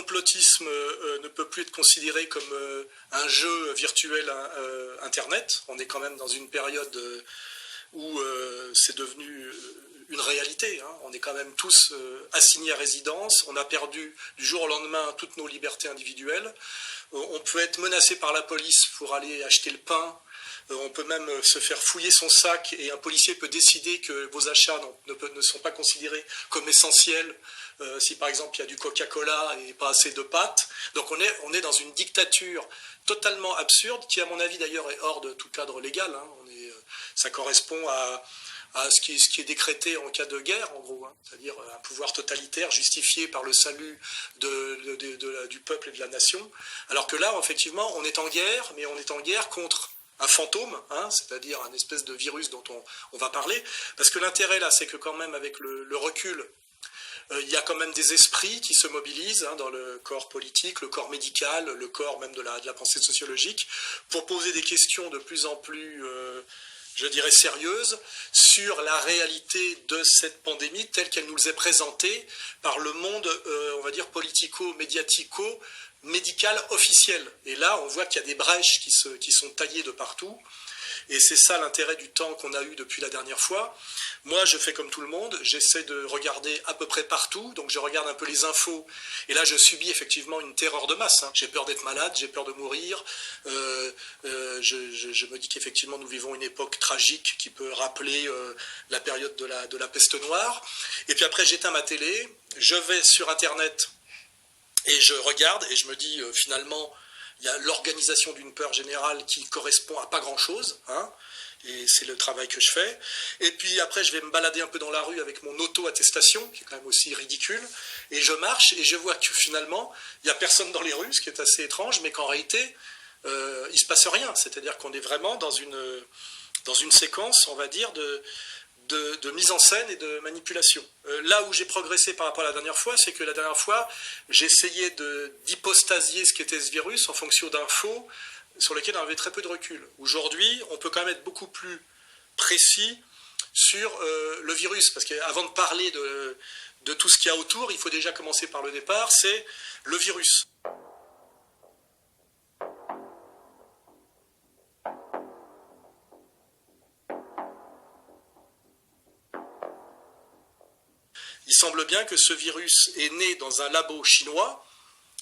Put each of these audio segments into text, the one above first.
complotisme ne peut plus être considéré comme un jeu virtuel Internet. On est quand même dans une période où c'est devenu une réalité. Hein. On est quand même tous assignés à résidence. On a perdu du jour au lendemain toutes nos libertés individuelles. On peut être menacé par la police pour aller acheter le pain. On peut même se faire fouiller son sac et un policier peut décider que vos achats ne sont pas considérés comme essentiels si par exemple il y a du Coca-Cola et pas assez de pâtes. Donc on est dans une dictature totalement absurde qui à mon avis d'ailleurs est hors de tout cadre légal. Hein. Ça correspond à ce qui est décrété en cas de guerre, en gros, hein, c'est-à-dire un pouvoir totalitaire justifié par le salut du peuple et de la nation, alors que là, effectivement, on est en guerre, mais on est en guerre contre un fantôme, hein, c'est-à-dire un espèce de virus dont on va parler, parce que l'intérêt, là, c'est que quand même, avec le recul, il y a quand même des esprits qui se mobilisent hein, dans le corps politique, le corps médical, le corps même de la pensée sociologique, pour poser des questions de plus en plus... je dirais sérieuse, sur la réalité de cette pandémie telle qu'elle nous est présentée par le monde, on va dire, politico-médiatico-médical officiel. Et là, on voit qu'il y a des brèches qui sont taillées de partout. Et c'est ça l'intérêt du temps qu'on a eu depuis la dernière fois. Moi, je fais comme tout le monde, j'essaie de regarder à peu près partout, donc je regarde un peu les infos, et là je subis effectivement une terreur de masse. Hein. J'ai peur d'être malade, j'ai peur de mourir, je me dis qu'effectivement nous vivons une époque tragique qui peut rappeler la période de la peste noire. Et puis après j'éteins ma télé, je vais sur Internet, et je regarde, et je me dis finalement... Il y a l'organisation d'une peur générale qui correspond à pas grand-chose, hein, et c'est le travail que je fais. Et puis après, je vais me balader un peu dans la rue avec mon auto-attestation, qui est quand même aussi ridicule, et je marche et je vois que finalement, il n'y a personne dans les rues, ce qui est assez étrange, mais qu'en réalité, il ne se passe rien. C'est-à-dire qu'on est vraiment dans une séquence, on va dire, de mise en scène et de manipulation. Là où j'ai progressé par rapport à la dernière fois, c'est que la dernière fois, j'ai essayé d'hypostasier ce qu'était ce virus en fonction d'infos sur lesquelles on avait très peu de recul. Aujourd'hui, on peut quand même être beaucoup plus précis sur le virus, parce qu'avant de parler de tout ce qu'il y a autour, il faut déjà commencer par le départ, c'est le virus. Il semble bien que ce virus est né dans un labo chinois.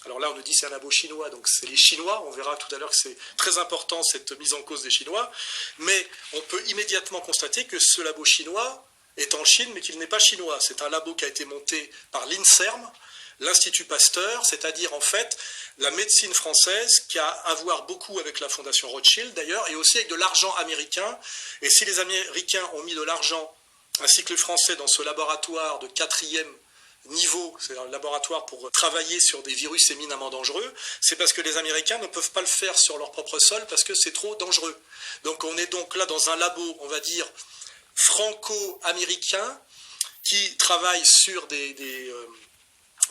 Alors là, on nous dit que c'est un labo chinois, donc c'est les Chinois. On verra tout à l'heure que c'est très important, cette mise en cause des Chinois. Mais on peut immédiatement constater que ce labo chinois est en Chine, mais qu'il n'est pas chinois. C'est un labo qui a été monté par l'INSERM, l'Institut Pasteur, c'est-à-dire en fait la médecine française qui a à voir beaucoup avec la Fondation Rothschild d'ailleurs, et aussi avec de l'argent américain. Et si les Américains ont mis de l'argent ainsi que les Français dans ce laboratoire de 4e niveau, c'est un laboratoire pour travailler sur des virus éminemment dangereux, c'est parce que les Américains ne peuvent pas le faire sur leur propre sol parce que c'est trop dangereux. Donc on est donc là dans un labo, on va dire, franco-américain qui travaille sur des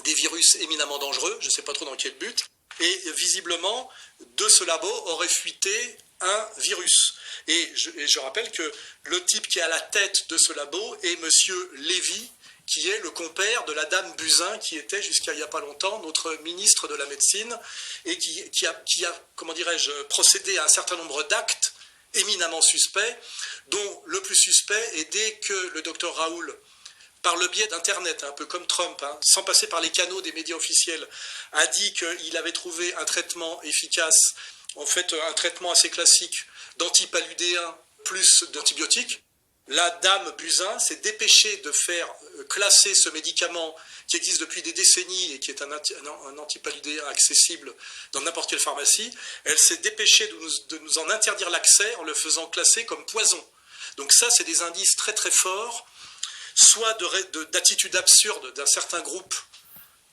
virus éminemment dangereux, je ne sais pas trop dans quel but, et visiblement, de ce labo aurait fuité un virus. Et je rappelle que le type qui est à la tête de ce labo est monsieur Lévy, qui est le compère de la dame Buzyn, qui était jusqu'à il n'y a pas longtemps notre ministre de la Médecine, et qui a comment dirais-je, procédé à un certain nombre d'actes éminemment suspects, dont le plus suspect est dès que le docteur Raoul, par le biais d'Internet, un peu comme Trump, hein, sans passer par les canaux des médias officiels, a dit qu'il avait trouvé un traitement efficace, en fait un traitement assez classique d'antipaludéens plus d'antibiotiques. La dame Buzyn s'est dépêchée de faire classer ce médicament qui existe depuis des décennies et qui est un antipaludéen accessible dans n'importe quelle pharmacie. Elle s'est dépêchée de nous en interdire l'accès en le faisant classer comme poison. Donc ça, c'est des indices très très forts, soit d'attitude absurde d'un certain groupe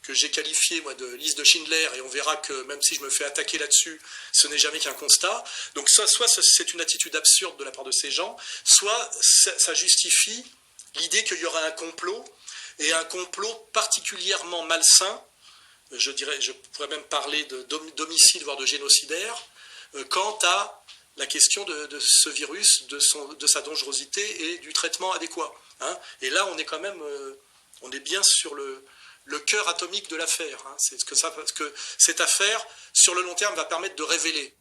que j'ai qualifié moi de liste de Schindler, et on verra que même si je me fais attaquer là-dessus, ce n'est jamais qu'un constat. Donc ça, soit c'est une attitude absurde de la part de ces gens, soit ça justifie l'idée qu'il y aura un complot, et un complot particulièrement malsain, je pourrais même parler d'homicide, voire de génocidaire, quant à la question de ce virus, de sa dangerosité et du traitement adéquat. Hein. Et là, on est quand même, on est bien sur le cœur atomique de l'affaire. Hein. C'est ce que cette affaire, sur le long terme, va permettre de révéler.